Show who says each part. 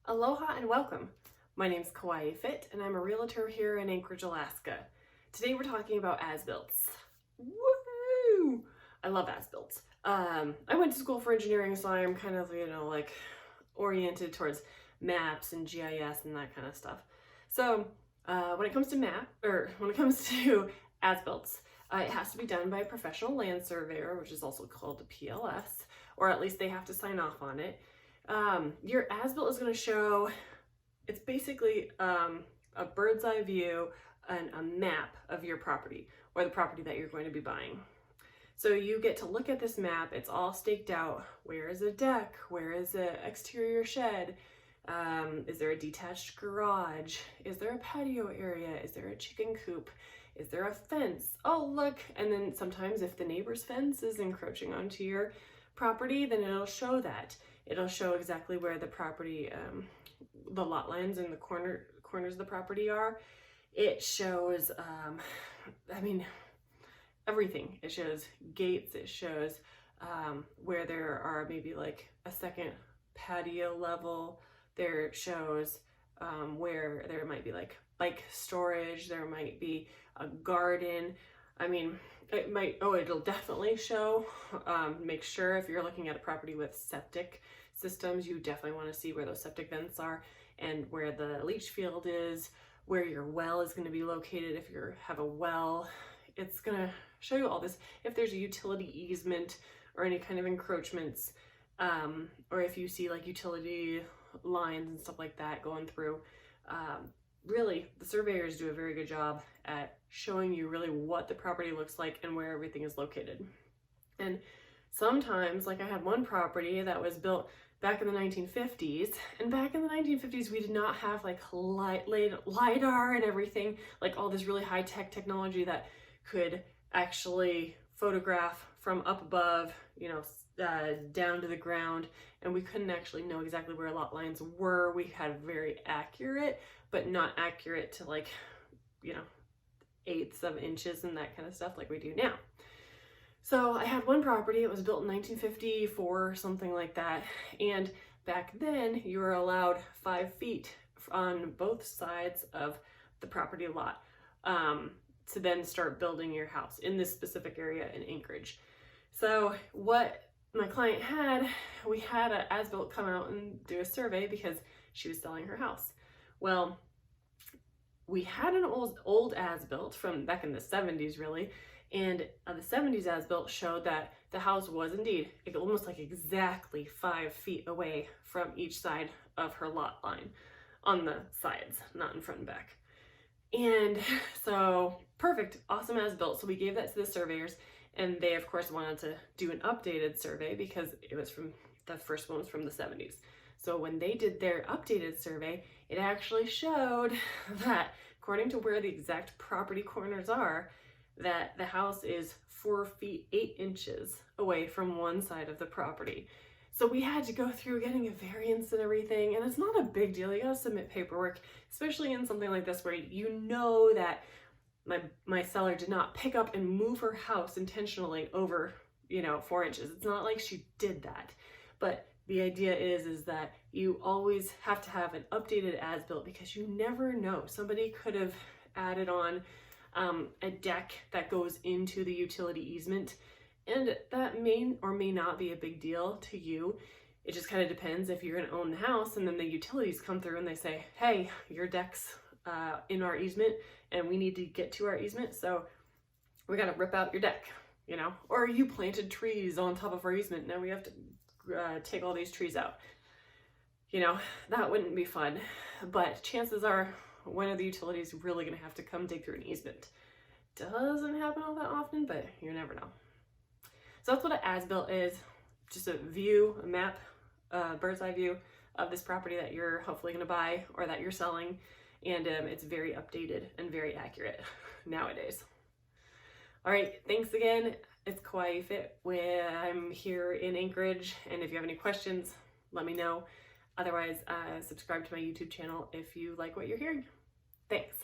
Speaker 1: Aloha and welcome. My name's Kauai Fit and I'm a realtor here in Anchorage, Alaska. Today we're talking about as-builts. Woohoo! I love as-builts. I went to school for engineering, so I'm kind of, oriented towards maps and GIS and that kind of stuff. So when it comes to as-builts, it has to be done by a professional land surveyor, which is also called a PLS, or at least they have to sign off on it. Your as-built is going to show, it's basically a bird's eye view and a map of your property or the property that you're going to be buying. So you get to look at this map, it's all staked out. Where is a deck? Where is an exterior shed? Is there a detached garage? Is there a patio area? Is there a chicken coop? Is there a fence? Oh, look. And then sometimes if the neighbor's fence is encroaching onto your property, then it'll show that. It'll show exactly where the property, the lot lines and the corners of the property are. It shows, everything. It shows gates. It shows where there are maybe like a second patio level. There shows where there might be like bike storage. There might be a garden. It'll definitely show, make sure if you're looking at a property with septic systems, you definitely want to see where those septic vents are and where the leach field is, where your well is going to be located if you have a well. It's going to show you all this. If there's a utility easement or any kind of encroachments, or if you see like utility lines and stuff like that going through, really, the surveyors do a very good job at showing you really what the property looks like and where everything is located. And sometimes, like I had one property that was built back in the 1950s, and back in the 1950s we did not have like LiDAR and everything, like all this really high-tech technology that could actually photograph from up above, down to the ground, and we couldn't actually know exactly where lot lines were. We had very accurate, but not accurate to like, eighths of inches and that kind of stuff like we do now. So I had one property, it was built in 1954, something like that. And back then you were allowed 5 feet on both sides of the property lot to then start building your house in this specific area in Anchorage. So what my client had, we had an as-built come out and do a survey because she was selling her house. Well, we had an old as-built from back in the 70s really, and the 70s as-built showed that the house was indeed almost like exactly 5 feet away from each side of her lot line, on the sides, not in front and back. And so perfect, awesome as-built. So we gave that to the surveyors, and they of course wanted to do an updated survey because it was from, the first one was from the 70s. So when they did their updated survey, it actually showed that according to where the exact property corners are, that the house is 4 feet 8 inches away from one side of the property. So we had to go through getting a variance and everything, and it's not a big deal. You gotta submit paperwork, especially in something like this where you know that my seller did not pick up and move her house intentionally over, 4 inches. It's not like she did that. But the idea is that you always have to have an updated as-built because you never know. Somebody could have added on a deck that goes into the utility easement, and that may or may not be a big deal to you. It just kind of depends if you're going to own the house and then the utilities come through and they say, hey, your deck's in our easement and we need to get to our easement, so we got to rip out your deck, or you planted trees on top of our easement, now we have to take all these trees out. That wouldn't be fun, but chances are one of the utilities really going to have to come dig through an easement. Doesn't happen all that often, but you never know. So that's what an as-built is, just a view, a map, a bird's eye view of this property that you're hopefully going to buy or that you're selling, and it's very updated and very accurate nowadays. All right, thanks again. It's Kauai Fit. I'm here in Anchorage, and if you have any questions, let me know. Otherwise, subscribe to my YouTube channel if you like what you're hearing. Thanks.